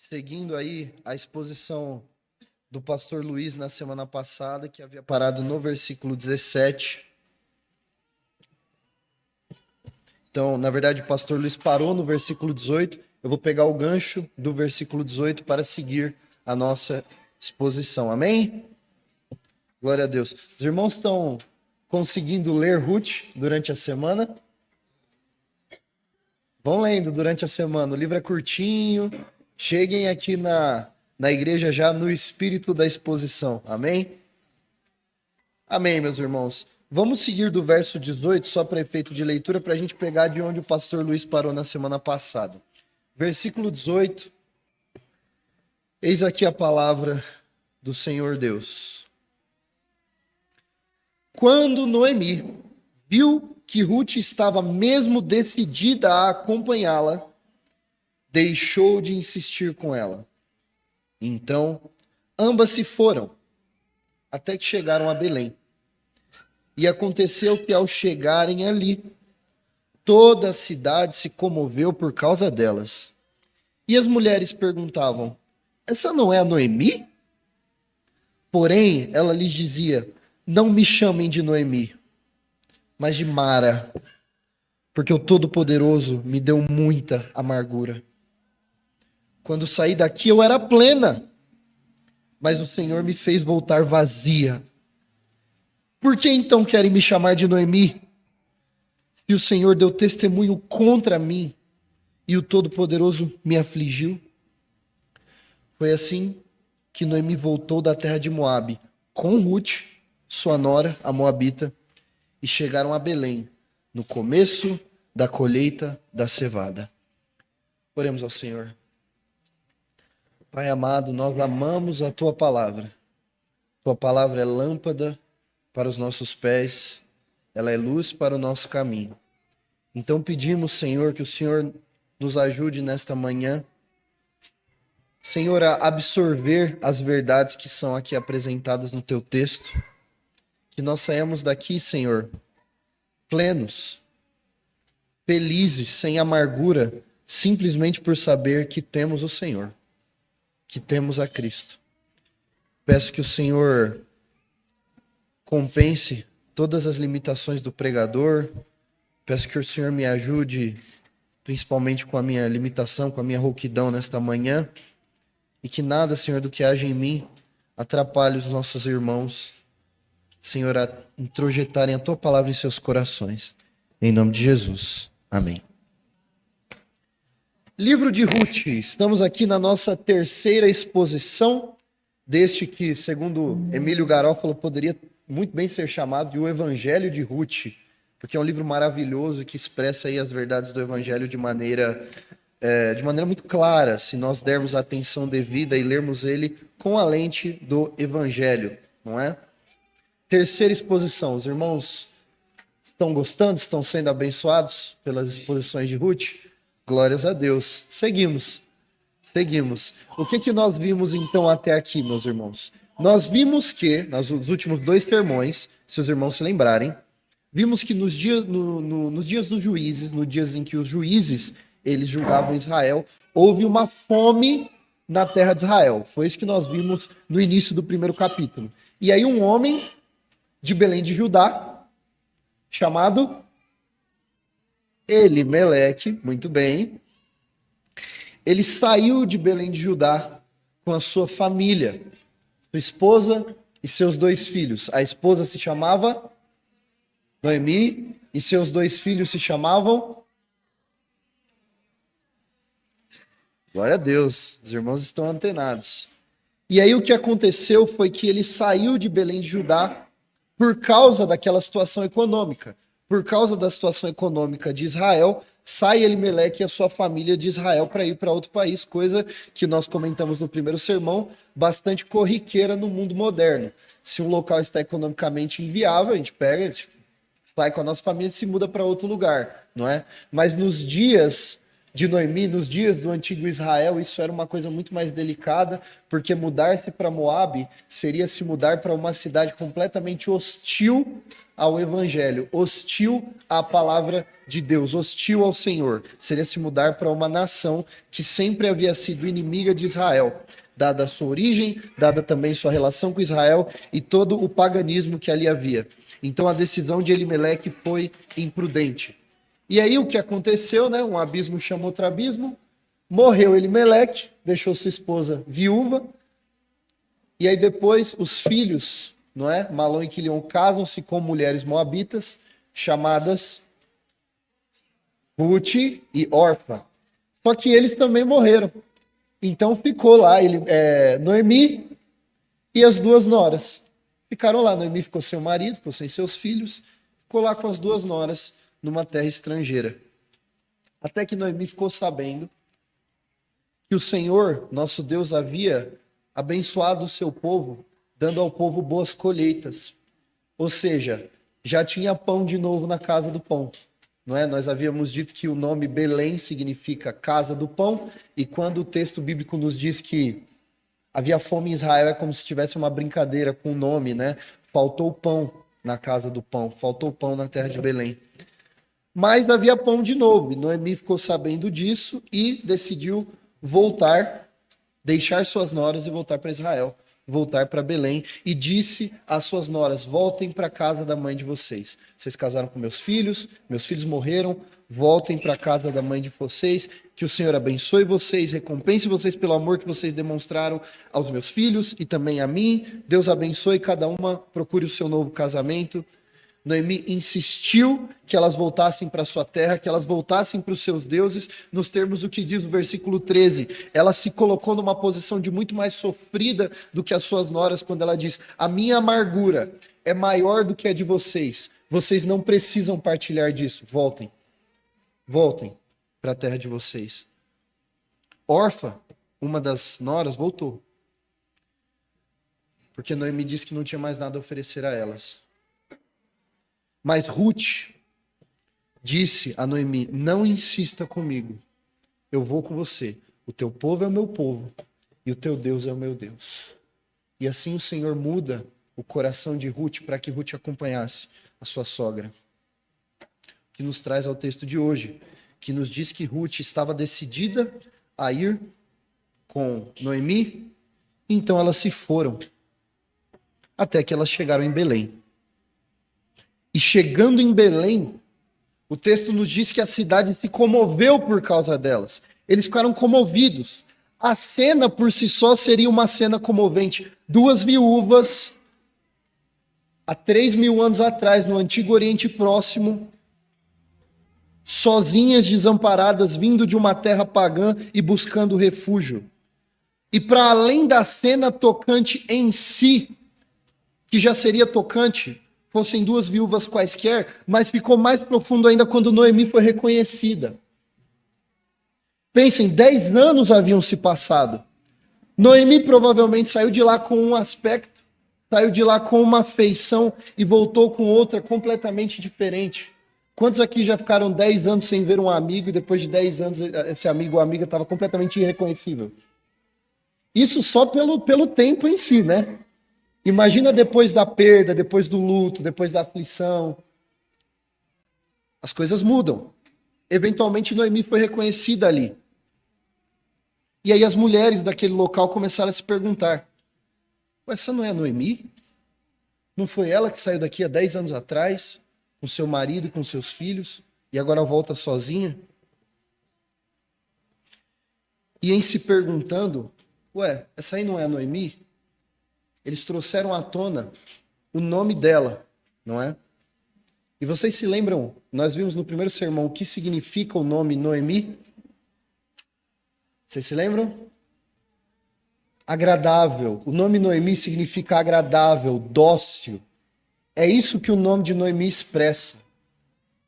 seguindo aí a exposição do pastor Luiz na semana passada, que havia parado no versículo 17. Então, na verdade, o pastor Luiz parou no versículo 18. Eu vou pegar o gancho do versículo 18 para seguir a nossa exposição. Amém? Glória a Deus. Os irmãos estão conseguindo ler Ruth durante a semana? Vão lendo durante a semana. O livro é curtinho. Cheguem aqui na igreja já no espírito da exposição. Amém? Amém, meus irmãos. Vamos seguir do verso 18, só para efeito de leitura, para a gente pegar de onde o pastor Luiz parou na semana passada. Versículo 18. Eis aqui a palavra do Senhor Deus. Quando Noemi viu que Ruth estava mesmo decidida a acompanhá-la, deixou de insistir com ela. Então, ambas se foram, até que chegaram a Belém. E aconteceu que, ao chegarem ali, toda a cidade se comoveu por causa delas. E as mulheres perguntavam: essa não é a Noemi? Porém, ela lhes dizia: não me chamem de Noemi, mas de Mara, porque o Todo-Poderoso me deu muita amargura. Quando saí daqui eu era plena, mas o Senhor me fez voltar vazia. Por que então querem me chamar de Noemi? Se o Senhor deu testemunho contra mim e o Todo-Poderoso me afligiu. Foi assim que Noemi voltou da terra de Moabe, com Ruth, sua nora, a moabita, e chegaram a Belém, no começo da colheita da cevada. Oremos ao Senhor. Pai amado, nós amamos a Tua palavra. Tua palavra é lâmpada para os nossos pés, ela é luz para o nosso caminho. Então pedimos, Senhor, que o Senhor nos ajude nesta manhã, Senhor, a absorver as verdades que são aqui apresentadas no Teu texto, que nós saímos daqui, Senhor, plenos, felizes, sem amargura, simplesmente por saber que temos o Senhor, que temos a Cristo. Peço que o Senhor compense todas as limitações do pregador. Peço que o Senhor me ajude, principalmente com a minha limitação, com a minha rouquidão nesta manhã, e que nada, Senhor, do que haja em mim atrapalhe os nossos irmãos, Senhor, a introjetarem a Tua palavra em seus corações. Em nome de Jesus. Amém. Livro de Ruth. Estamos aqui na nossa terceira exposição deste que, segundo Emílio Garófalo, poderia muito bem ser chamado de O Evangelho de Ruth, porque é um livro maravilhoso que expressa aí as verdades do Evangelho de maneira muito clara, se nós dermos a atenção devida e lermos ele com a lente do Evangelho, não é? Terceira exposição. Os irmãos estão gostando? Estão sendo abençoados pelas exposições de Ruth? Glórias a Deus. Seguimos. O que nós vimos então até aqui, meus irmãos? Nós vimos que, nos últimos dois sermões, se os irmãos se lembrarem, vimos que nos dias dos juízes, nos dias em que os juízes eles julgavam Israel, houve uma fome na terra de Israel. Foi isso que nós vimos no início do primeiro capítulo. E aí um homem de Belém de Judá, chamado Elimeleque, muito bem, ele saiu de Belém de Judá com a sua família, sua esposa e seus dois filhos. A esposa se chamava Noemi e seus dois filhos se chamavam... Glória a Deus, os irmãos estão antenados. E aí o que aconteceu foi que ele saiu de Belém de Judá por causa daquela situação econômica. Por causa da situação econômica de Israel, sai Elimeleque e a sua família de Israel para ir para outro país, coisa que nós comentamos no primeiro sermão, bastante corriqueira no mundo moderno. Se um local está economicamente inviável, a gente sai com a nossa família e se muda para outro lugar, não é? Mas nos dias de Noemi, nos dias do antigo Israel, isso era uma coisa muito mais delicada, porque mudar-se para Moabe seria se mudar para uma cidade completamente hostil ao evangelho, hostil à palavra de Deus, hostil ao Senhor. Seria se mudar para uma nação que sempre havia sido inimiga de Israel, dada a sua origem, dada também sua relação com Israel e todo o paganismo que ali havia. Então a decisão de Elimeleque foi imprudente. E aí o que aconteceu, né? Um abismo chamou outro abismo, morreu Elimeleque, deixou sua esposa viúva, e aí depois os filhos, não é? Malom e Quilion casam-se com mulheres moabitas, chamadas Ruth e Orfa. Só que eles também morreram. Então ficou lá Noemi e as duas noras. Ficaram lá. Noemi ficou sem o marido, ficou sem seus filhos, ficou lá com as duas noras numa terra estrangeira. Até que Noemi ficou sabendo que o Senhor, nosso Deus, havia abençoado o seu povo, dando ao povo boas colheitas. Ou seja, já tinha pão de novo na casa do pão. Não é? Nós havíamos dito que o nome Belém significa casa do pão, e quando o texto bíblico nos diz que havia fome em Israel, é como se tivesse uma brincadeira com o nome, né? Faltou pão na casa do pão, faltou pão na terra de Belém. Mas havia pão de novo, e Noemi ficou sabendo disso e decidiu voltar, deixar suas noras e voltar para Israel, voltar para Belém, e disse às suas noras: voltem para a casa da mãe de vocês. Vocês casaram com meus filhos morreram, voltem para a casa da mãe de vocês, que o Senhor abençoe vocês, recompense vocês pelo amor que vocês demonstraram aos meus filhos e também a mim. Deus abençoe cada uma, procure o seu novo casamento. Noemi insistiu que elas voltassem para sua terra, que elas voltassem para os seus deuses, nos termos do que diz o versículo 13. Ela se colocou numa posição de muito mais sofrida do que as suas noras, quando ela diz: a minha amargura é maior do que a de vocês. Vocês não precisam partilhar disso. Voltem. Voltem para a terra de vocês. Orfa, uma das noras, voltou. Porque Noemi disse que não tinha mais nada a oferecer a elas. Mas Ruth disse a Noemi: não insista comigo, eu vou com você. O teu povo é o meu povo e o teu Deus é o meu Deus. E assim o Senhor muda o coração de Ruth para que Ruth acompanhasse a sua sogra. Que nos traz ao texto de hoje, que nos diz que Ruth estava decidida a ir com Noemi, então elas se foram, até que elas chegaram em Belém. E chegando em Belém, o texto nos diz que a cidade se comoveu por causa delas. Eles ficaram comovidos. A cena por si só seria uma cena comovente. Duas viúvas, há 3.000 anos atrás, no Antigo Oriente Próximo, sozinhas, desamparadas, vindo de uma terra pagã e buscando refúgio. E para além da cena tocante em si, que já seria tocante, fossem duas viúvas quaisquer, mas ficou mais profundo ainda quando Noemi foi reconhecida. Pensem, 10 anos haviam se passado. Noemi provavelmente saiu de lá com um aspecto, saiu de lá com uma feição e voltou com outra completamente diferente. Quantos aqui já ficaram 10 anos sem ver um amigo e depois de 10 anos esse amigo ou amiga estava completamente irreconhecível? Isso só pelo tempo em si, né? Imagina depois da perda, depois do luto, depois da aflição. As coisas mudam. Eventualmente Noemi foi reconhecida ali. E aí as mulheres daquele local começaram a se perguntar: essa não é a Noemi? Não foi ela que saiu daqui há 10 anos atrás, com seu marido e com seus filhos, e agora volta sozinha? E em se perguntando: essa aí não é a Noemi? Eles trouxeram à tona o nome dela, não é? E vocês se lembram, nós vimos no primeiro sermão o que significa o nome Noemi? Vocês se lembram? Agradável. O nome Noemi significa agradável, dócil. É isso que o nome de Noemi expressa.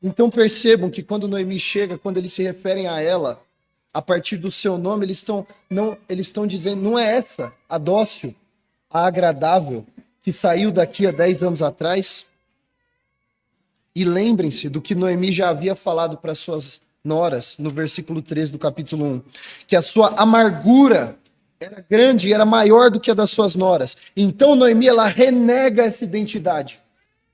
Então percebam que quando Noemi chega, quando eles se referem a ela, a partir do seu nome, eles estão dizendo: não é essa, a dócil, a agradável, que saiu daqui há 10 anos atrás? E lembrem-se do que Noemi já havia falado para suas noras, no versículo 13 do capítulo 1, que a sua amargura era grande e era maior do que a das suas noras. Então Noemi, ela renega essa identidade.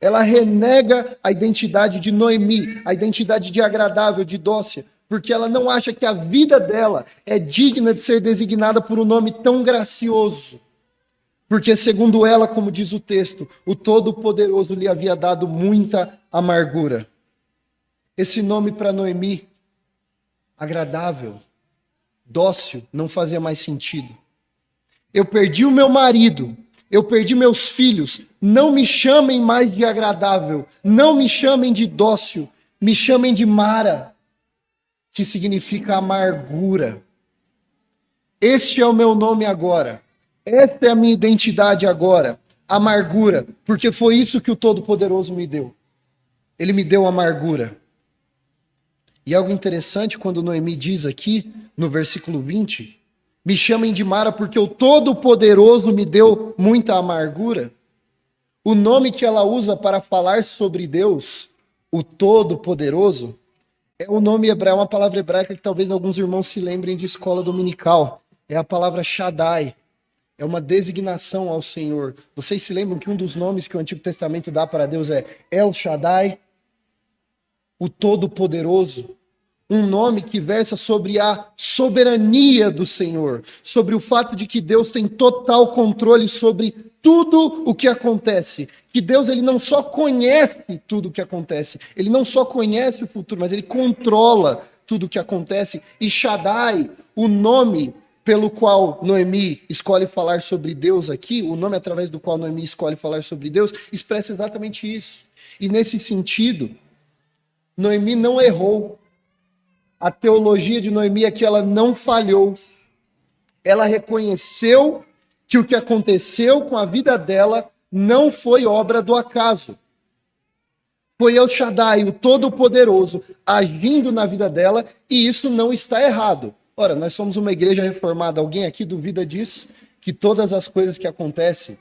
Ela renega a identidade de Noemi, a identidade de agradável, de dócil, porque ela não acha que a vida dela é digna de ser designada por um nome tão gracioso. Porque, segundo ela, como diz o texto, o Todo-Poderoso lhe havia dado muita amargura. Esse nome para Noemi, agradável, dócil, não fazia mais sentido. Eu perdi o meu marido, eu perdi meus filhos, não me chamem mais de agradável, não me chamem de dócil, me chamem de Mara, que significa amargura. Este é o meu nome agora, esta é a minha identidade agora, amargura, porque foi isso que o Todo-Poderoso me deu. Ele me deu amargura. E algo interessante quando Noemi diz aqui, no versículo 20, me chamem de Mara porque o Todo-Poderoso me deu muita amargura. O nome que ela usa para falar sobre Deus, o Todo-Poderoso, é um nome hebraico, uma palavra hebraica que talvez alguns irmãos se lembrem de escola dominical. É a palavra Shaddai. É uma designação ao Senhor. Vocês se lembram que um dos nomes que o Antigo Testamento dá para Deus é El Shaddai, o Todo-Poderoso. Um nome que versa sobre a soberania do Senhor, sobre o fato de que Deus tem total controle sobre tudo o que acontece. Que Deus, ele não só conhece tudo o que acontece, ele não só conhece o futuro, mas ele controla tudo o que acontece. E Shaddai, o nome pelo qual Noemi escolhe falar sobre Deus aqui, o nome através do qual Noemi escolhe falar sobre Deus, expressa exatamente isso. E nesse sentido, Noemi não errou. A teologia de Noemi é que ela não falhou. Ela reconheceu que o que aconteceu com a vida dela não foi obra do acaso. Foi El Shaddai, o Todo-Poderoso, agindo na vida dela, e isso não está errado. Ora, nós somos uma igreja reformada. Alguém aqui duvida disso? Que todas as coisas que acontecem,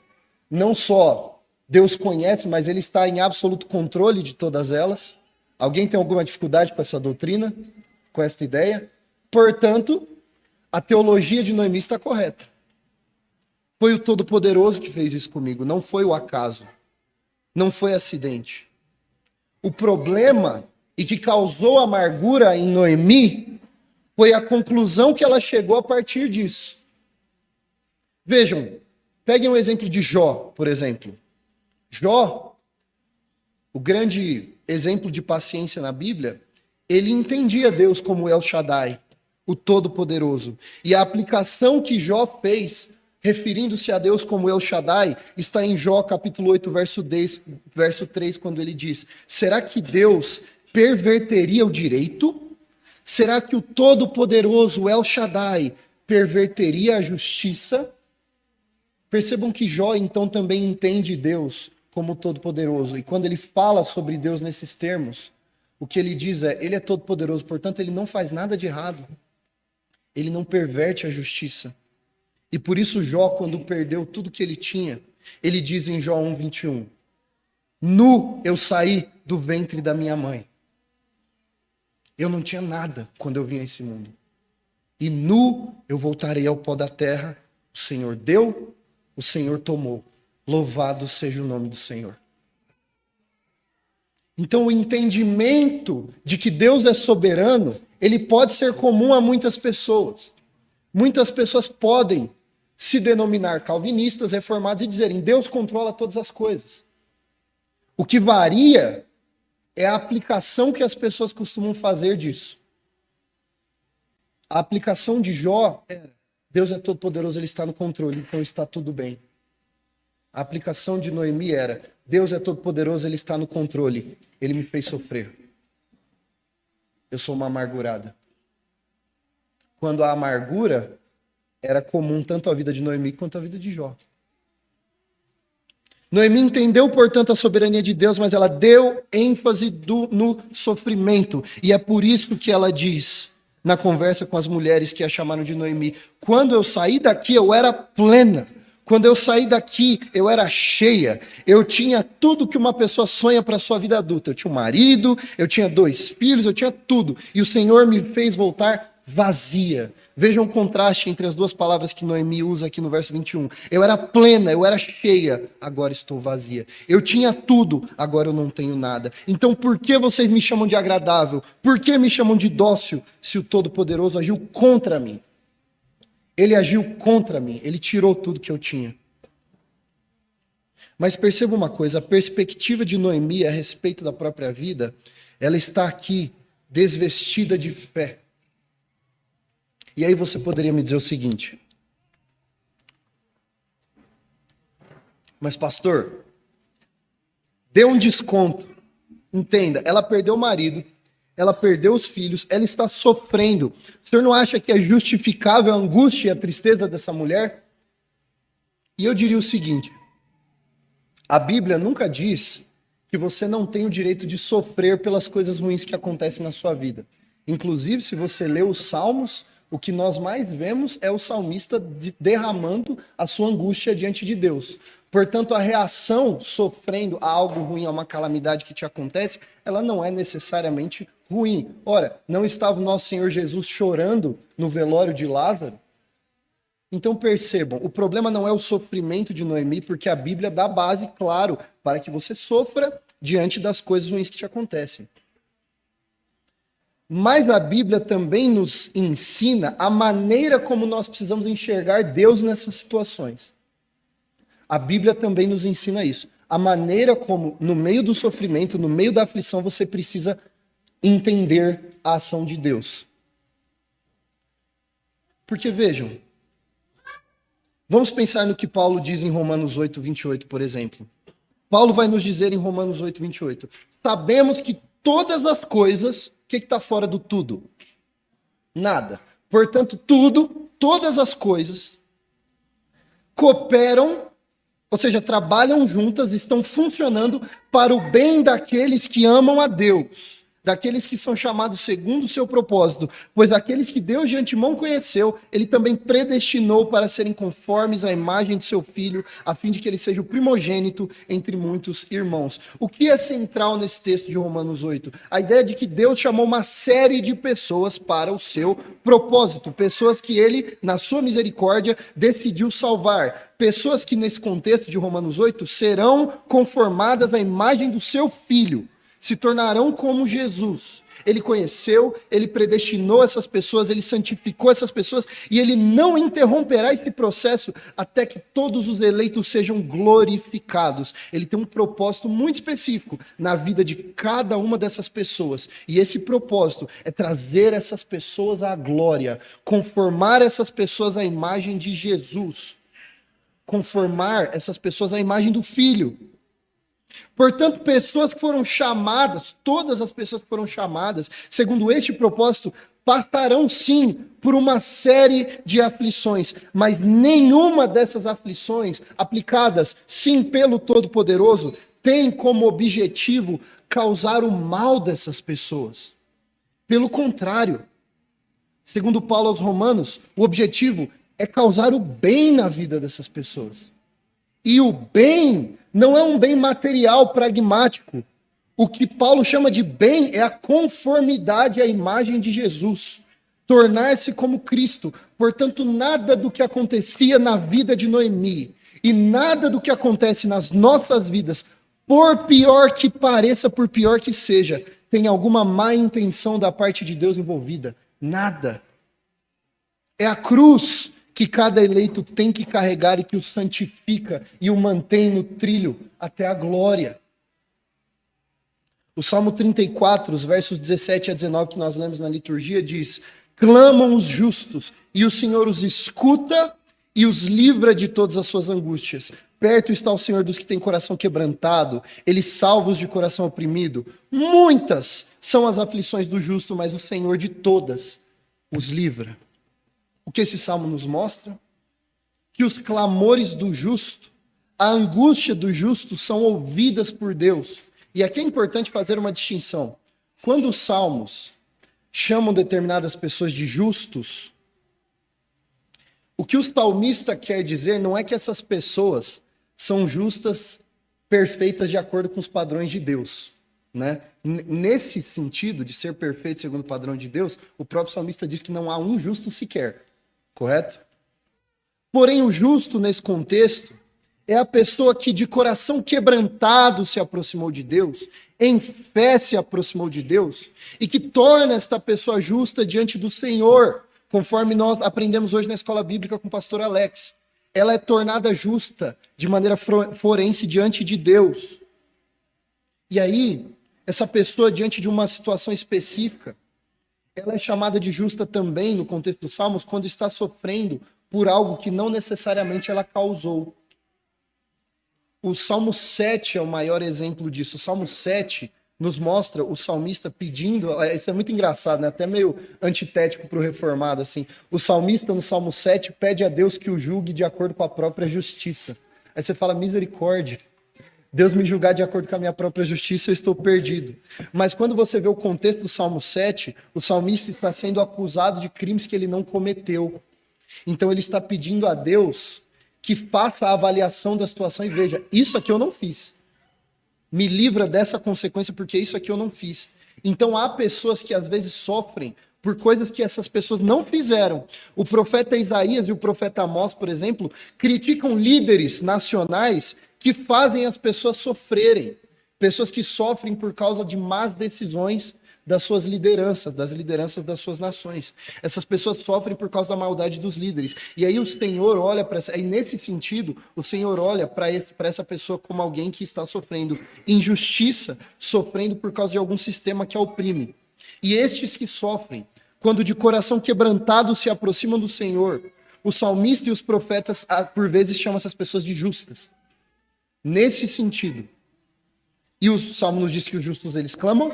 não só Deus conhece, mas Ele está em absoluto controle de todas elas? Alguém tem alguma dificuldade com essa doutrina? Com esta ideia? Portanto, a teologia de Noemi está correta. Foi o Todo-Poderoso que fez isso comigo, não foi o acaso. Não foi acidente. O problema, e que causou amargura em Noemi, foi a conclusão que ela chegou a partir disso. Vejam, peguem um exemplo de Jó, por exemplo. Jó, o grande exemplo de paciência na Bíblia, ele entendia Deus como El Shaddai, o Todo-Poderoso. E a aplicação que Jó fez, referindo-se a Deus como El Shaddai, está em Jó capítulo 8, verso 3, quando ele diz: será que Deus perverteria o direito? Será que o Todo-Poderoso El Shaddai perverteria a justiça? Percebam que Jó então também entende Deus como Todo-Poderoso. E quando ele fala sobre Deus nesses termos, o que ele diz é: ele é todo-poderoso, portanto ele não faz nada de errado. Ele não perverte a justiça. E por isso Jó, quando perdeu tudo que ele tinha, ele diz em Jó 1:21, nu eu saí do ventre da minha mãe. Eu não tinha nada quando eu vim a esse mundo. E nu eu voltarei ao pó da terra. O Senhor deu, o Senhor tomou. Louvado seja o nome do Senhor. Então o entendimento de que Deus é soberano, ele pode ser comum a muitas pessoas. Muitas pessoas podem se denominar calvinistas, reformados e dizerem: Deus controla todas as coisas. O que varia é a aplicação que as pessoas costumam fazer disso. A aplicação de Jó era: Deus é todo poderoso, ele está no controle, então está tudo bem. A aplicação de Noemi era: Deus é todo poderoso, ele está no controle, ele me fez sofrer. Eu sou uma amargurada. Quando a amargura era comum tanto à vida de Noemi quanto à vida de Jó. Noemi entendeu, portanto, a soberania de Deus, mas ela deu ênfase no sofrimento. E é por isso que ela diz, na conversa com as mulheres que a chamaram de Noemi: quando eu saí daqui, eu era plena. Quando eu saí daqui, eu era cheia. Eu tinha tudo que uma pessoa sonha para a sua vida adulta. Eu tinha um marido, eu tinha 2 filhos, eu tinha tudo. E o Senhor me fez voltar vazia. Vejam o contraste entre as 2 palavras que Noemi usa aqui no verso 21. Eu era plena, eu era cheia, agora estou vazia. Eu tinha tudo, agora eu não tenho nada. Então por que vocês me chamam de agradável? Por que me chamam de dócil se o Todo-Poderoso agiu contra mim? Ele agiu contra mim, ele tirou tudo que eu tinha. Mas perceba uma coisa, a perspectiva de Noemi a respeito da própria vida, ela está aqui desvestida de fé. E aí você poderia me dizer o seguinte: mas pastor, dê um desconto. Entenda, ela perdeu o marido, ela perdeu os filhos, ela está sofrendo. O senhor não acha que é justificável a angústia e a tristeza dessa mulher? E eu diria o seguinte: a Bíblia nunca diz que você não tem o direito de sofrer pelas coisas ruins que acontecem na sua vida. Inclusive, se você lê os Salmos, o que nós mais vemos é o salmista derramando a sua angústia diante de Deus. Portanto, a reação sofrendo a algo ruim, a uma calamidade que te acontece, ela não é necessariamente ruim. Ora, não estava o nosso Senhor Jesus chorando no velório de Lázaro? Então percebam, o problema não é o sofrimento de Noemi, porque a Bíblia dá base, claro, para que você sofra diante das coisas ruins que te acontecem. Mas a Bíblia também nos ensina a maneira como nós precisamos enxergar Deus nessas situações. A Bíblia também nos ensina isso. A maneira como, no meio do sofrimento, no meio da aflição, você precisa entender a ação de Deus. Porque vejam, vamos pensar no que Paulo diz em Romanos 8, 28, por exemplo. Paulo vai nos dizer em Romanos 8, 28, sabemos que todas as coisas, o que está fora do tudo? Nada. Portanto, tudo, todas as coisas, cooperam, ou seja, trabalham juntas, estão funcionando para o bem daqueles que amam a Deus, daqueles que são chamados segundo o seu propósito, pois aqueles que Deus de antemão conheceu, ele também predestinou para serem conformes à imagem de seu Filho, a fim de que ele seja o primogênito entre muitos irmãos. O que é central nesse texto de Romanos 8? A ideia de que Deus chamou uma série de pessoas para o seu propósito, pessoas que ele, na sua misericórdia, decidiu salvar. Pessoas que nesse contexto de Romanos 8 serão conformadas à imagem do seu Filho, se tornarão como Jesus. Ele conheceu, ele predestinou essas pessoas, ele santificou essas pessoas e ele não interromperá esse processo até que todos os eleitos sejam glorificados. Ele tem um propósito muito específico na vida de cada uma dessas pessoas. E esse propósito é trazer essas pessoas à glória, conformar essas pessoas à imagem de Jesus, conformar essas pessoas à imagem do Filho. Portanto, pessoas que foram chamadas, todas as pessoas que foram chamadas, segundo este propósito, passarão sim por uma série de aflições, mas nenhuma dessas aflições, aplicadas sim pelo Todo-Poderoso, tem como objetivo causar o mal dessas pessoas. Pelo contrário, segundo Paulo aos Romanos, o objetivo é causar o bem na vida dessas pessoas. E o bem não é um bem material pragmático. O que Paulo chama de bem é a conformidade à imagem de Jesus. Tornar-se como Cristo. Portanto, nada do que acontecia na vida de Noemi e nada do que acontece nas nossas vidas, por pior que pareça, por pior que seja, tem alguma má intenção da parte de Deus envolvida. Nada. É a cruz que cada eleito tem que carregar e que o santifica e o mantém no trilho até a glória. O Salmo 34, os versos 17 a 19 que nós lemos na liturgia diz: clamam os justos e o Senhor os escuta e os livra de todas as suas angústias. Perto está o Senhor dos que têm coração quebrantado, ele salva os de coração oprimido. Muitas são as aflições do justo, mas o Senhor de todas os livra. O que esse salmo nos mostra? Que os clamores do justo, a angústia do justo são ouvidas por Deus. E aqui é importante fazer uma distinção. Quando os salmos chamam determinadas pessoas de justos, O que o salmista quer dizer não é que essas pessoas são justas, perfeitas de acordo com os padrões de Deus, né? Nesse sentido de ser perfeito segundo o padrão de Deus, o próprio salmista diz que não há um justo sequer, correto? Porém, o justo nesse contexto é a pessoa que de coração quebrantado se aproximou de Deus, em fé se aproximou de Deus, e que torna esta pessoa justa diante do Senhor, conforme nós aprendemos hoje na escola bíblica com o pastor Alex. Ela é tornada justa de maneira forense diante de Deus. E aí, essa pessoa, diante de uma situação específica, ela é chamada de justa também, no contexto dos Salmos, quando está sofrendo por algo que não necessariamente ela causou. O Salmo 7 é o maior exemplo disso. O Salmo 7 nos mostra o salmista pedindo, isso é muito engraçado, né? Até meio antitético para o reformado, assim. O salmista no Salmo 7 pede a Deus que o julgue de acordo com a própria justiça. Aí você fala, misericórdia, Deus me julgar de acordo com a minha própria justiça, eu estou perdido. Mas quando você vê o contexto do Salmo 7, o salmista está sendo acusado de crimes que ele não cometeu. Então ele está pedindo a Deus que faça a avaliação da situação e veja, isso aqui eu não fiz. Me livra dessa consequência porque isso aqui eu não fiz. Então há pessoas que às vezes sofrem por coisas que essas pessoas não fizeram. O profeta Isaías e o profeta Amós, por exemplo, criticam líderes nacionais que fazem as pessoas sofrerem. Pessoas que sofrem por causa de más decisões das suas lideranças, das lideranças das suas nações. Essas pessoas sofrem por causa da maldade dos líderes. E aí o Senhor olha para essa... E nesse sentido, o Senhor olha para essa pessoa como alguém que está sofrendo injustiça, sofrendo por causa de algum sistema que a oprime. E estes que sofrem, quando de coração quebrantado se aproximam do Senhor, o salmista e os profetas, por vezes, chamam essas pessoas de justas. Nesse sentido. E o Salmo nos diz que os justos, eles clamam,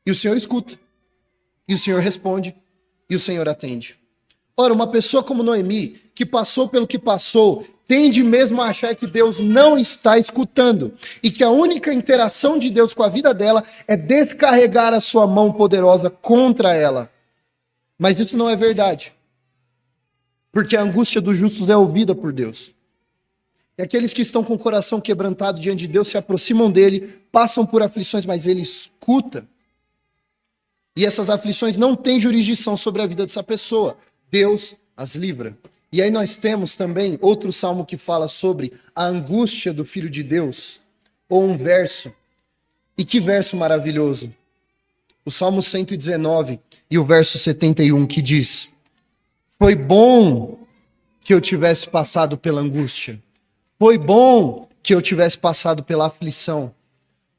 e o Senhor escuta, e o Senhor responde, e o Senhor atende. Ora, uma pessoa como Noemi, que passou pelo que passou, tende mesmo a achar que Deus não está escutando, e que a única interação de Deus com a vida dela é descarregar a sua mão poderosa contra ela. Mas isso não é verdade, porque a angústia dos justos é ouvida por Deus. E aqueles que estão com o coração quebrantado diante de Deus se aproximam dele, passam por aflições, mas ele escuta. E essas aflições não têm jurisdição sobre a vida dessa pessoa. Deus as livra. E aí nós temos também outro salmo que fala sobre a angústia do Filho de Deus, ou um verso. E que verso maravilhoso. O Salmo 119 e o verso 71 que diz: foi bom que eu tivesse passado pela angústia. Foi bom que eu tivesse passado pela aflição,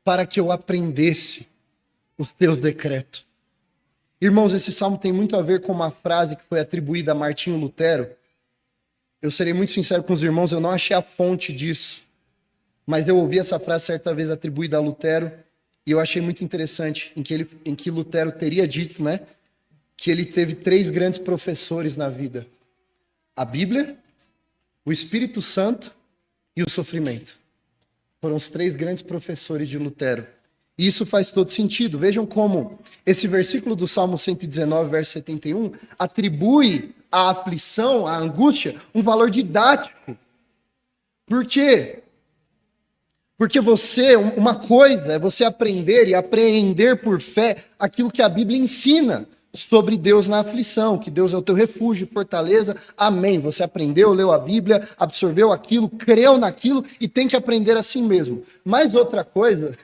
para que eu aprendesse os teus decretos. Irmãos, esse salmo tem muito a ver com uma frase que foi atribuída a Martinho Lutero. Eu serei muito sincero com os irmãos, eu não achei a fonte disso. Mas eu ouvi essa frase certa vez atribuída a Lutero, e eu achei muito interessante, em que Lutero teria dito, né, que ele teve 3 grandes professores na vida: a Bíblia, o Espírito Santo e o sofrimento. Foram os 3 grandes professores de Lutero. E isso faz todo sentido. Vejam como esse versículo do Salmo 119, verso 71, atribui à aflição, à angústia, um valor didático. Por quê? Porque uma coisa é você aprender e apreender por fé aquilo que a Bíblia ensina sobre Deus na aflição, que Deus é o teu refúgio e fortaleza. Amém. Você aprendeu, leu a Bíblia, absorveu aquilo, creu naquilo e tem que aprender assim mesmo. Mas outra coisa,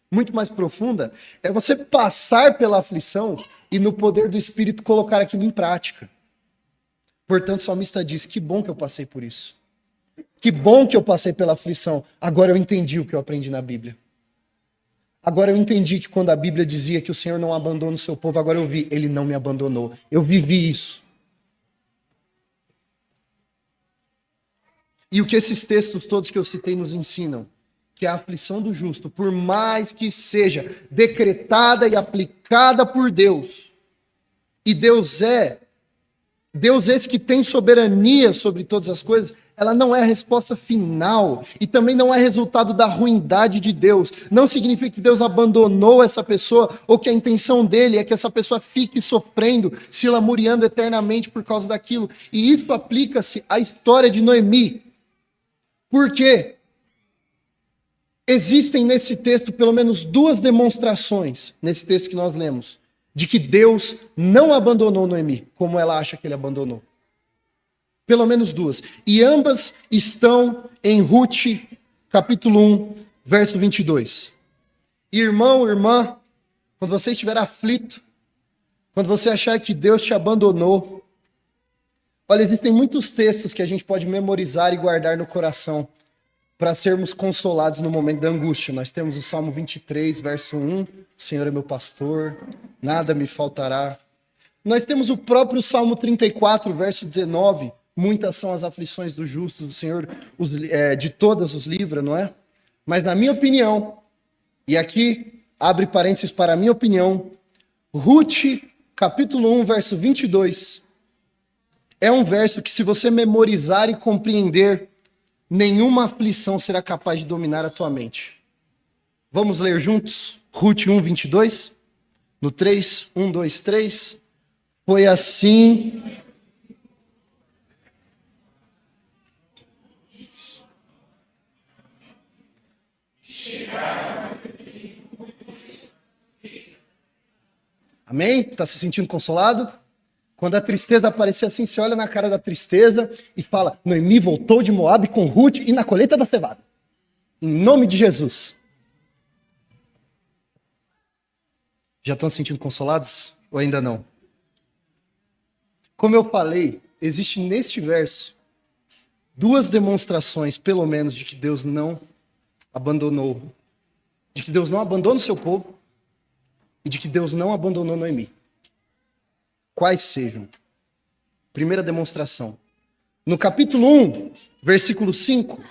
muito mais profunda, é você passar pela aflição e no poder do Espírito colocar aquilo em prática. Portanto, o salmista diz: que bom que eu passei por isso. Que bom que eu passei pela aflição. Agora eu entendi o que eu aprendi na Bíblia. Agora eu entendi que quando a Bíblia dizia que o Senhor não abandona o seu povo, agora eu vi, ele não me abandonou. Eu vivi isso. E o que esses textos todos que eu citei nos ensinam? Que a aflição do justo, por mais que seja decretada e aplicada por Deus, e Deus esse que tem soberania sobre todas as coisas, ela não é a resposta final e também não é resultado da ruindade de Deus. Não significa que Deus abandonou essa pessoa ou que a intenção dele é que essa pessoa fique sofrendo, se lamuriando eternamente por causa daquilo. E isso aplica-se à história de Noemi. Por quê? Existem nesse texto pelo menos duas demonstrações, nesse texto que nós lemos, de que Deus não abandonou Noemi, como ela acha que ele abandonou. Pelo menos duas. E ambas estão em Ruth, capítulo 1, verso 22. Irmão, irmã, quando você estiver aflito, quando você achar que Deus te abandonou, olha, existem muitos textos que a gente pode memorizar e guardar no coração para sermos consolados no momento da angústia. Nós temos o Salmo 23, verso 1, o Senhor é meu pastor, nada me faltará. Nós temos o próprio Salmo 34, verso 19, muitas são as aflições do justo, do Senhor de todas os livra, não é? Mas na minha opinião, e aqui abre parênteses para a minha opinião, Ruth, capítulo 1, verso 22, é um verso que se você memorizar e compreender, nenhuma aflição será capaz de dominar a tua mente. Vamos ler juntos? Ruth 1, 22? No 3, 1, 2, 3. Foi assim... Amém? Está se sentindo consolado? Quando a tristeza aparecer assim, você olha na cara da tristeza e fala, Noemi voltou de Moabe com Ruth e na colheita da cevada. Em nome de Jesus. Já estão se sentindo consolados? Ou ainda não? Como eu falei, existe neste verso duas demonstrações, pelo menos, de que Deus não abandonou. De que Deus não abandona o seu povo e de que Deus não abandonou Noemi. Quais sejam? Primeira demonstração. No capítulo 1, versículo 5,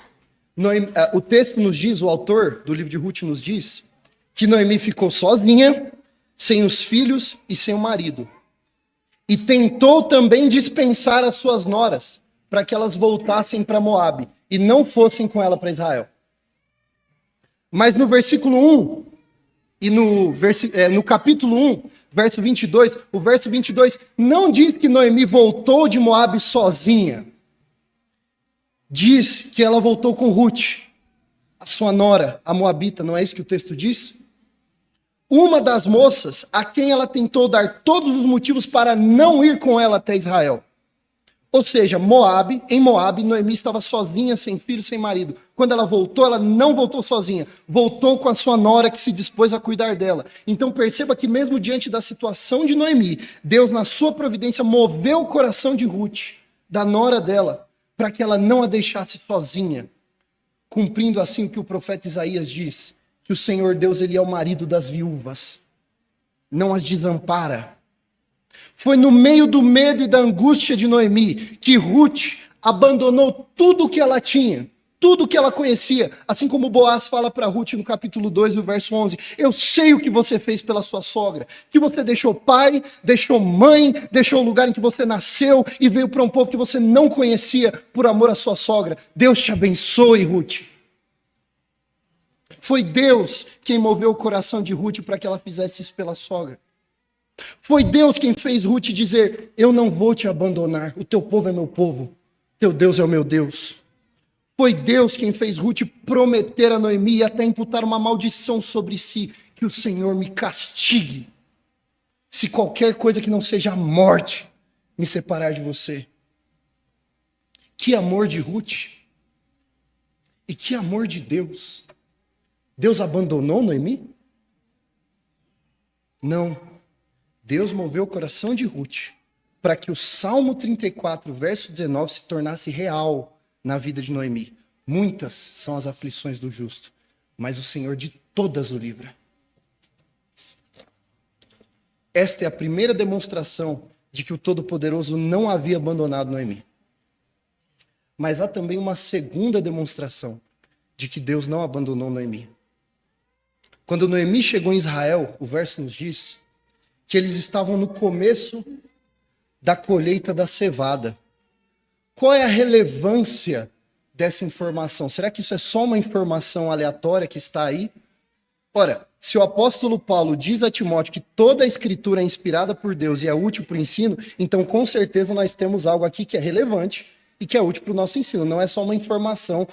o texto nos diz, o autor do livro de Ruth nos diz, que Noemi ficou sozinha, sem os filhos e sem o marido. E tentou também dispensar as suas noras, para que elas voltassem para Moabe, e não fossem com ela para Israel. Mas no versículo 1, e no capítulo 1, verso 22, o verso 22 não diz que Noemi voltou de Moabe sozinha. Diz que ela voltou com Ruth, a sua nora, a moabita, não é isso que o texto diz? Uma das moças a quem ela tentou dar todos os motivos para não ir com ela até Israel. Ou seja, em Moabe, Noemi estava sozinha, sem filho, sem marido. Quando ela voltou, ela não voltou sozinha. Voltou com a sua nora que se dispôs a cuidar dela. Então perceba que mesmo diante da situação de Noemi, Deus na sua providência moveu o coração de Ruth, da nora dela, para que ela não a deixasse sozinha. Cumprindo assim o que o profeta Isaías diz, que o Senhor Deus, ele é o marido das viúvas. Não as desampara. Foi no meio do medo e da angústia de Noemi que Ruth abandonou tudo o que ela tinha, tudo o que ela conhecia, assim como Boaz fala para Ruth no capítulo 2, no verso 11, eu sei o que você fez pela sua sogra, que você deixou pai, deixou mãe, deixou o lugar em que você nasceu e veio para um povo que você não conhecia por amor à sua sogra. Deus te abençoe, Ruth. Foi Deus quem moveu o coração de Ruth para que ela fizesse isso pela sogra. Foi Deus quem fez Ruth dizer, eu não vou te abandonar, o teu povo é meu povo, teu Deus é o meu Deus. Foi Deus quem fez Ruth prometer a Noemi e até imputar uma maldição sobre si, que o Senhor me castigue, se qualquer coisa que não seja a morte me separar de você. Que amor de Ruth, e que amor de Deus. Deus abandonou Noemi? Não. Deus moveu o coração de Ruth para que o Salmo 34, verso 19, se tornasse real na vida de Noemi. Muitas são as aflições do justo, mas o Senhor de todas o livra. Esta é a primeira demonstração de que o Todo-Poderoso não havia abandonado Noemi. Mas há também uma segunda demonstração de que Deus não abandonou Noemi. Quando Noemi chegou em Israel, o verso nos diz que eles estavam no começo da colheita da cevada. Qual é a relevância dessa informação? Será que isso é só uma informação aleatória que está aí? Ora, se o apóstolo Paulo diz a Timóteo que toda a escritura é inspirada por Deus e é útil para o ensino, então com certeza nós temos algo aqui que é relevante e que é útil para o nosso ensino. Não é só uma informação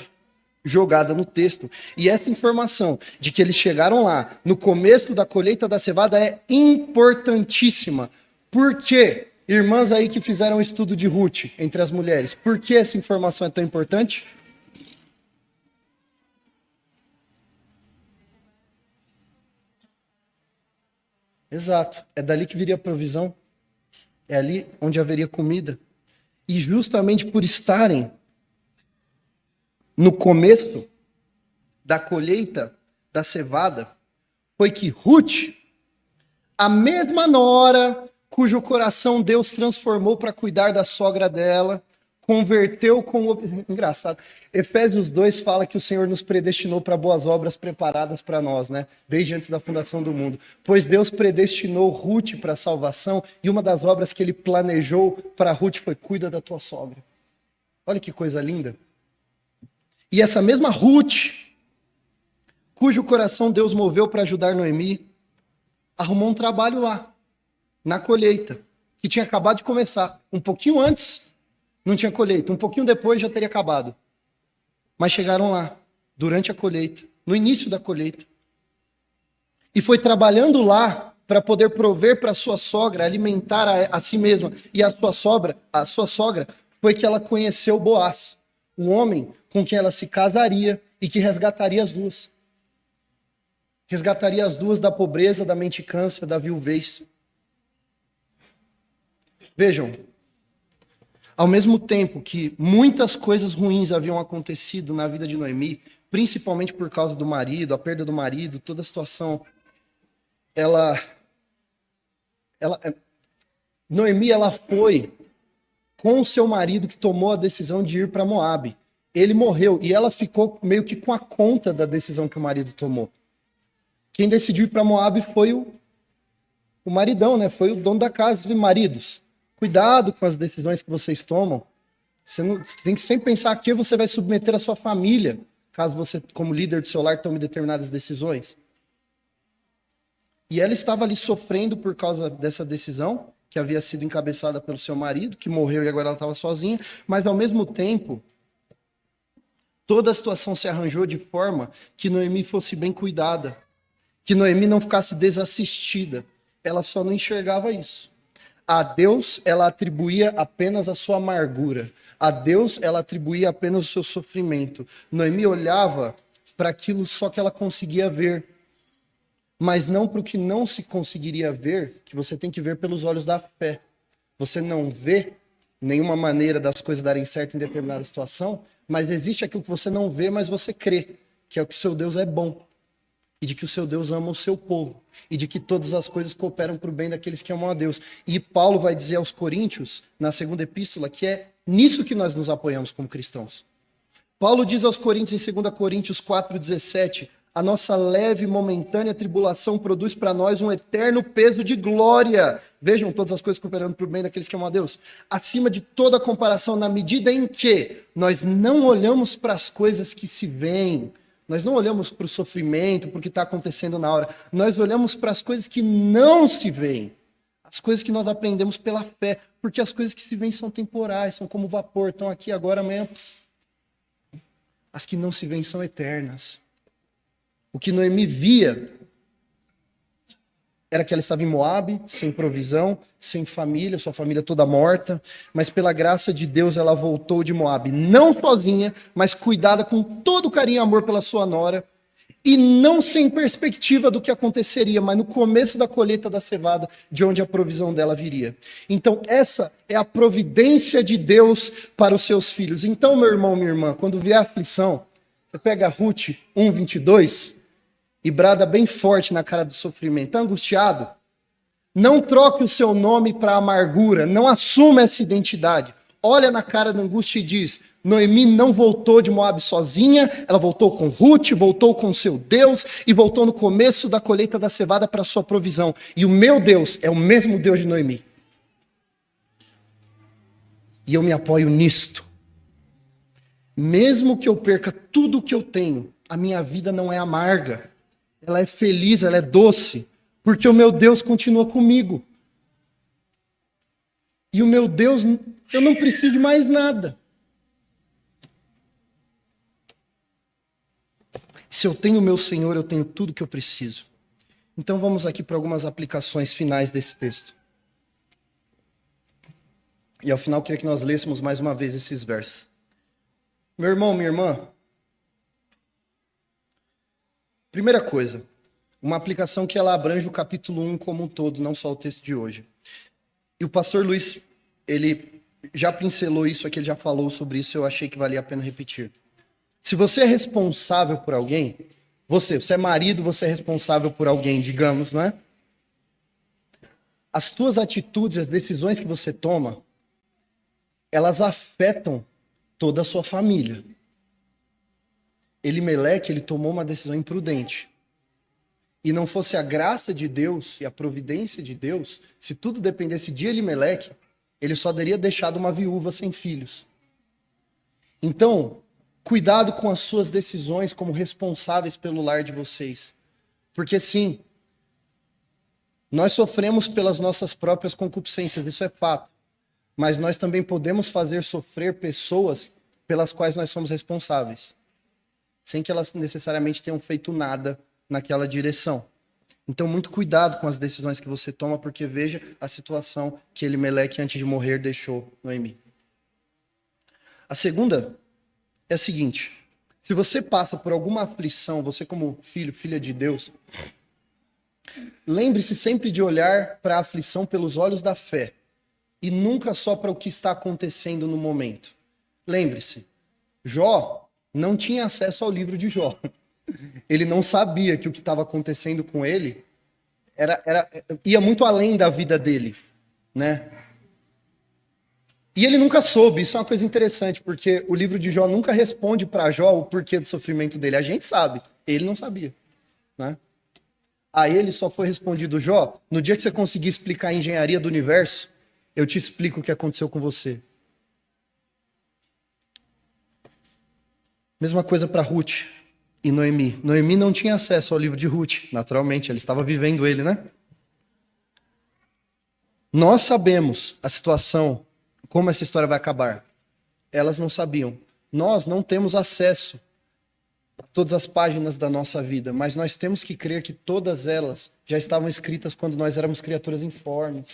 jogada no texto. E essa informação de que eles chegaram lá no começo da colheita da cevada é importantíssima. Por quê? Irmãs aí que fizeram um estudo de Ruth entre as mulheres, por que essa informação é tão importante? Exato. É dali que viria a provisão. É ali onde haveria comida. E justamente por estarem no começo da colheita da cevada, foi que Ruth, a mesma nora cujo coração Deus transformou para cuidar da sogra dela, converteu com... Engraçado. Efésios 2 fala que o Senhor nos predestinou para boas obras preparadas para nós, né? Desde antes da fundação do mundo. Pois Deus predestinou Ruth para a salvação e uma das obras que ele planejou para Ruth foi: cuida da tua sogra. Olha que coisa linda. E essa mesma Ruth, cujo coração Deus moveu para ajudar Noemi, arrumou um trabalho lá, na colheita, que tinha acabado de começar. Um pouquinho antes não tinha colheita, um pouquinho depois já teria acabado. Mas chegaram lá, durante a colheita, no início da colheita. E foi trabalhando lá para poder prover para sua sogra, alimentar a si mesma e a sua sogra, foi que ela conheceu Boaz, o homem com quem ela se casaria e que resgataria as duas. Resgataria as duas da pobreza, da mendicância, da viuvez. Vejam, ao mesmo tempo que muitas coisas ruins haviam acontecido na vida de Noemi, principalmente por causa do marido, a perda do marido, toda a situação, Noemi foi com o seu marido que tomou a decisão de ir para Moabe. Ele morreu e ela ficou meio que com a conta da decisão que o marido tomou. Quem decidiu ir para Moabe foi o maridão, né? Foi o dono da casa. Falei: maridos, cuidado com as decisões que vocês tomam. Você tem que sempre pensar a que você vai submeter a sua família, caso você, como líder do seu lar, tome determinadas decisões. E ela estava ali sofrendo por causa dessa decisão, que havia sido encabeçada pelo seu marido, que morreu e agora ela estava sozinha, mas ao mesmo tempo, toda a situação se arranjou de forma que Noemi fosse bem cuidada, que Noemi não ficasse desassistida. Ela só não enxergava isso. A Deus, ela atribuía apenas a sua amargura. A Deus, ela atribuía apenas o seu sofrimento. Noemi olhava para aquilo só que ela conseguia ver, mas não para o que não se conseguiria ver, que você tem que ver pelos olhos da fé. Você não vê nenhuma maneira das coisas darem certo em determinada situação, mas existe aquilo que você não vê, mas você crê, que é o que o seu Deus é bom, e de que o seu Deus ama o seu povo, e de que todas as coisas cooperam para o bem daqueles que amam a Deus. E Paulo vai dizer aos Coríntios, na segunda epístola, que é nisso que nós nos apoiamos como cristãos. Paulo diz aos Coríntios, em 2 Coríntios 4,17, a nossa leve e momentânea tribulação produz para nós um eterno peso de glória. Vejam, todas as coisas cooperando para o bem daqueles que amam a Deus. Acima de toda comparação, na medida em que nós não olhamos para as coisas que se veem, nós não olhamos para o sofrimento, para o que está acontecendo na hora. Nós olhamos para as coisas que não se veem. As coisas que nós aprendemos pela fé. Porque as coisas que se veem são temporais, são como vapor. Estão aqui agora, amanhã. As que não se veem são eternas. O que Noemi via era que ela estava em Moabe, sem provisão, sem família, sua família toda morta, mas pela graça de Deus ela voltou de Moabe, não sozinha, mas cuidada com todo carinho e amor pela sua nora, e não sem perspectiva do que aconteceria, mas no começo da colheita da cevada, de onde a provisão dela viria. Então essa é a providência de Deus para os seus filhos. Então, meu irmão, minha irmã, quando vier a aflição, você pega Ruth 1:22 e brada bem forte na cara do sofrimento. Está angustiado? Não troque o seu nome para amargura. Não assuma essa identidade. Olha na cara da angústia e diz: Noemi não voltou de Moabe sozinha, ela voltou com Ruth, voltou com seu Deus e voltou no começo da colheita da cevada para a sua provisão. E o meu Deus é o mesmo Deus de Noemi. E eu me apoio nisto. Mesmo que eu perca tudo o que eu tenho, a minha vida não é amarga. Ela é feliz, ela é doce, porque o meu Deus continua comigo. E o meu Deus, eu não preciso de mais nada. Se eu tenho o meu Senhor, eu tenho tudo que eu preciso. Então vamos aqui para algumas aplicações finais desse texto. E ao final eu queria que nós lêssemos mais uma vez esses versos. Meu irmão, minha irmã, primeira coisa, uma aplicação que ela abrange o capítulo 1 como um todo, não só o texto de hoje. E o pastor Luiz, ele já pincelou isso aqui, ele já falou sobre isso, eu achei que valia a pena repetir. Se você é responsável por alguém, você é marido, você é responsável por alguém, digamos, não é? As tuas atitudes, as decisões que você toma, elas afetam toda a sua família. Elimeleque, ele tomou uma decisão imprudente. E não fosse a graça de Deus e a providência de Deus, se tudo dependesse de Elimeleque, ele só teria deixado uma viúva sem filhos. Então, cuidado com as suas decisões como responsáveis pelo lar de vocês. Porque sim, nós sofremos pelas nossas próprias concupiscências, isso é fato. Mas nós também podemos fazer sofrer pessoas pelas quais nós somos responsáveis, sem que elas necessariamente tenham feito nada naquela direção. Então, muito cuidado com as decisões que você toma, porque veja a situação que Elimeleque, antes de morrer, deixou Noemi. A segunda é a seguinte: se você passa por alguma aflição, você como filho, filha de Deus, lembre-se sempre de olhar para a aflição pelos olhos da fé e nunca só para o que está acontecendo no momento. Lembre-se, Jó não tinha acesso ao livro de Jó. Ele não sabia que o que estava acontecendo com ele ia muito além da vida dele, né? E ele nunca soube, isso é uma coisa interessante, porque o livro de Jó nunca responde para Jó o porquê do sofrimento dele. A gente sabe, ele não sabia, né? A ele só foi respondido: Jó, no dia que você conseguir explicar a engenharia do universo, eu te explico o que aconteceu com você. Mesma coisa para Ruth e Noemi. Noemi não tinha acesso ao livro de Ruth, naturalmente, ela estava vivendo ele, né? Nós sabemos a situação, como essa história vai acabar. Elas não sabiam. Nós não temos acesso a todas as páginas da nossa vida, mas nós temos que crer que todas elas já estavam escritas quando nós éramos criaturas informes.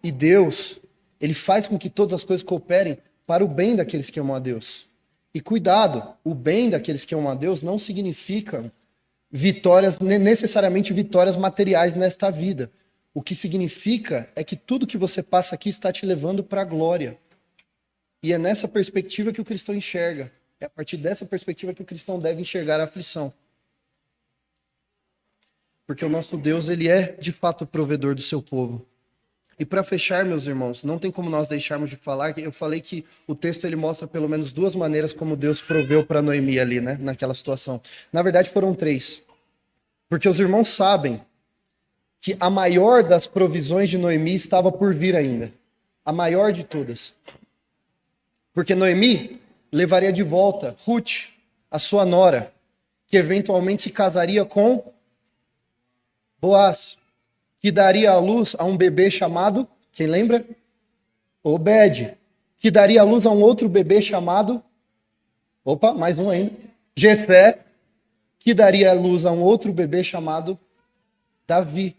E Deus, ele faz com que todas as coisas cooperem para o bem daqueles que amam a Deus. E cuidado, o bem daqueles que amam a Deus não significa vitórias, necessariamente vitórias materiais nesta vida. O que significa é que tudo que você passa aqui está te levando para a glória. E é nessa perspectiva que o cristão enxerga. É a partir dessa perspectiva que o cristão deve enxergar a aflição. Porque o nosso Deus, ele é de fato o provedor do seu povo. E para fechar, meus irmãos, não tem como nós deixarmos de falar, eu falei que o texto ele mostra pelo menos duas maneiras como Deus proveu para Noemi ali, né, naquela situação. Na verdade foram três. Porque os irmãos sabem que a maior das provisões de Noemi estava por vir ainda. A maior de todas. Porque Noemi levaria de volta Ruth, a sua nora, que eventualmente se casaria com Boaz, que daria à luz a um bebê chamado, quem lembra? Obed, que daria à luz a um outro bebê chamado, mais um ainda, Jessé, que daria à luz a um outro bebê chamado Davi,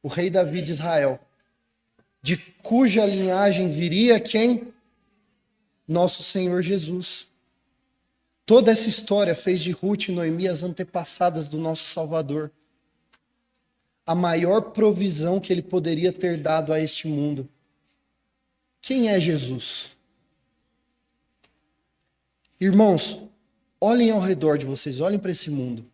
o rei Davi de Israel, de cuja linhagem viria quem? Nosso Senhor Jesus. Toda essa história fez de Ruth e Noemi as antepassadas do nosso Salvador. A maior provisão que ele poderia ter dado a este mundo. Quem é Jesus? Irmãos, olhem ao redor de vocês, olhem para esse mundo.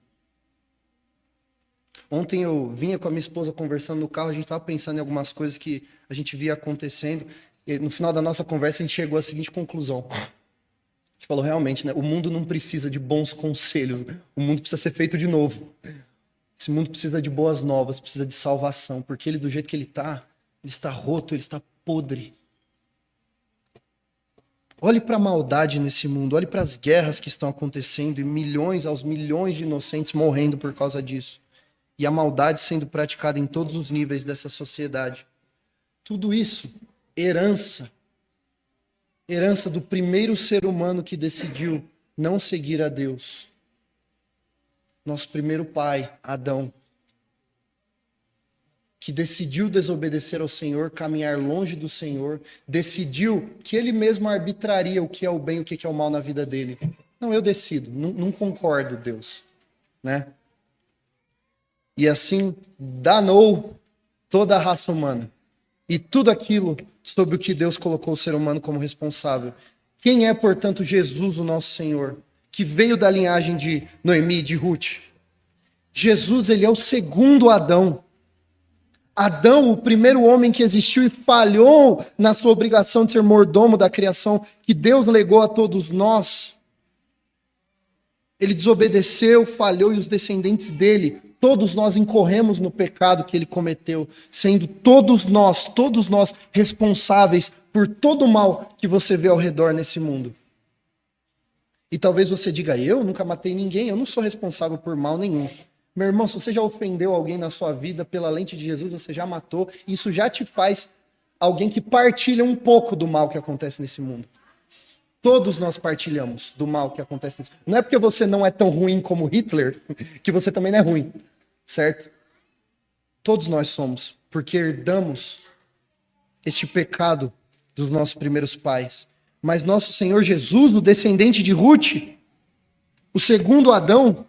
Ontem eu vinha com a minha esposa conversando no carro, a gente estava pensando em algumas coisas que a gente via acontecendo, e no final da nossa conversa a gente chegou à seguinte conclusão. A gente falou realmente, né? O mundo não precisa de bons conselhos, né? O mundo precisa ser feito de novo. Esse mundo precisa de boas novas, precisa de salvação, porque ele, do jeito que ele está roto, ele está podre. Olhe para a maldade nesse mundo, olhe para as guerras que estão acontecendo e milhões aos milhões de inocentes morrendo por causa disso. E a maldade sendo praticada em todos os níveis dessa sociedade. Tudo isso, herança do primeiro ser humano que decidiu não seguir a Deus. Nosso primeiro pai, Adão, que decidiu desobedecer ao Senhor, caminhar longe do Senhor, decidiu que ele mesmo arbitraria o que é o bem e o que é o mal na vida dele. Não, eu decido, não concordo, Deus, né? E assim danou toda a raça humana e tudo aquilo sobre o que Deus colocou o ser humano como responsável. Quem é, portanto, Jesus, o nosso Senhor, que veio da linhagem de Noemi, de Ruth? Jesus, ele é o segundo Adão. Adão, o primeiro homem que existiu e falhou na sua obrigação de ser mordomo da criação que Deus legou a todos nós. Ele desobedeceu, falhou e os descendentes dele, todos nós incorremos no pecado que ele cometeu, sendo todos nós responsáveis por todo o mal que você vê ao redor nesse mundo. E talvez você diga, eu nunca matei ninguém, eu não sou responsável por mal nenhum. Meu irmão, se você já ofendeu alguém na sua vida, pela lente de Jesus, você já matou. Isso já te faz alguém que partilha um pouco do mal que acontece nesse mundo. Todos nós partilhamos do mal que acontece nesse mundo. Não é porque você não é tão ruim como Hitler, que você também não é ruim, certo? Todos nós somos, porque herdamos este pecado dos nossos primeiros pais. Mas nosso Senhor Jesus, o descendente de Ruth, o segundo Adão,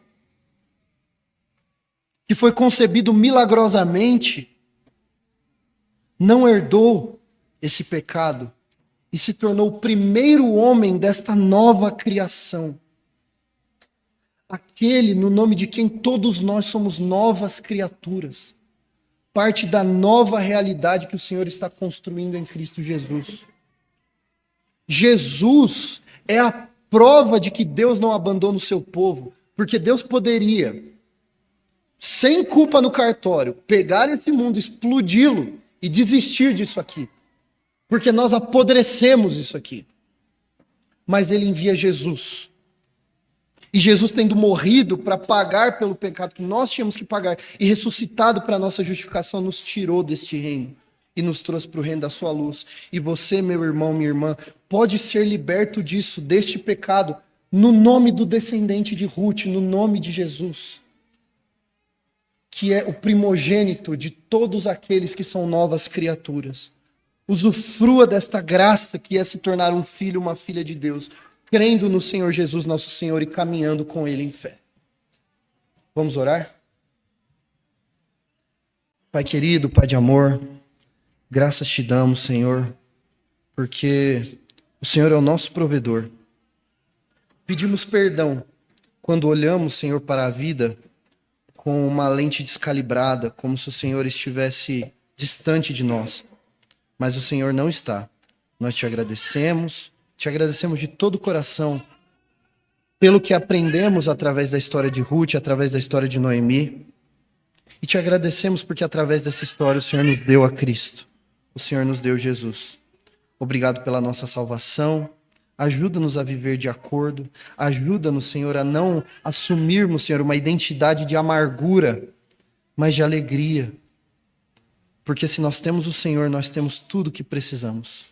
que foi concebido milagrosamente, não herdou esse pecado e se tornou o primeiro homem desta nova criação. Aquele no nome de quem todos nós somos novas criaturas. Parte da nova realidade que o Senhor está construindo em Cristo Jesus. Jesus é a prova de que Deus não abandona o seu povo, porque Deus poderia, sem culpa no cartório, pegar esse mundo, explodi-lo e desistir disso aqui. Porque nós apodrecemos isso aqui. Mas ele envia Jesus. E Jesus, tendo morrido para pagar pelo pecado que nós tínhamos que pagar e ressuscitado para a nossa justificação, nos tirou deste reino e nos trouxe para o reino da sua luz. E você, meu irmão, minha irmã, pode ser liberto disso, deste pecado, no nome do descendente de Ruth, no nome de Jesus, que é o primogênito de todos aqueles que são novas criaturas. Usufrua desta graça que é se tornar um filho, uma filha de Deus, crendo no Senhor Jesus, nosso Senhor, e caminhando com Ele em fé. Vamos orar? Pai querido, Pai de amor, graças te damos, Senhor, porque o Senhor é o nosso provedor. Pedimos perdão quando olhamos, Senhor, para a vida com uma lente descalibrada, como se o Senhor estivesse distante de nós. Mas o Senhor não está. Nós te agradecemos de todo o coração, pelo que aprendemos através da história de Ruth, através da história de Noemi. E te agradecemos porque através dessa história o Senhor nos deu a Cristo. O Senhor nos deu Jesus. Obrigado pela nossa salvação. Ajuda-nos a viver de acordo. Ajuda-nos, Senhor, a não assumirmos, Senhor, uma identidade de amargura, mas de alegria. Porque se nós temos o Senhor, nós temos tudo o que precisamos.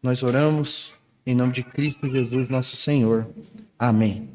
Nós oramos em nome de Cristo Jesus, nosso Senhor. Amém.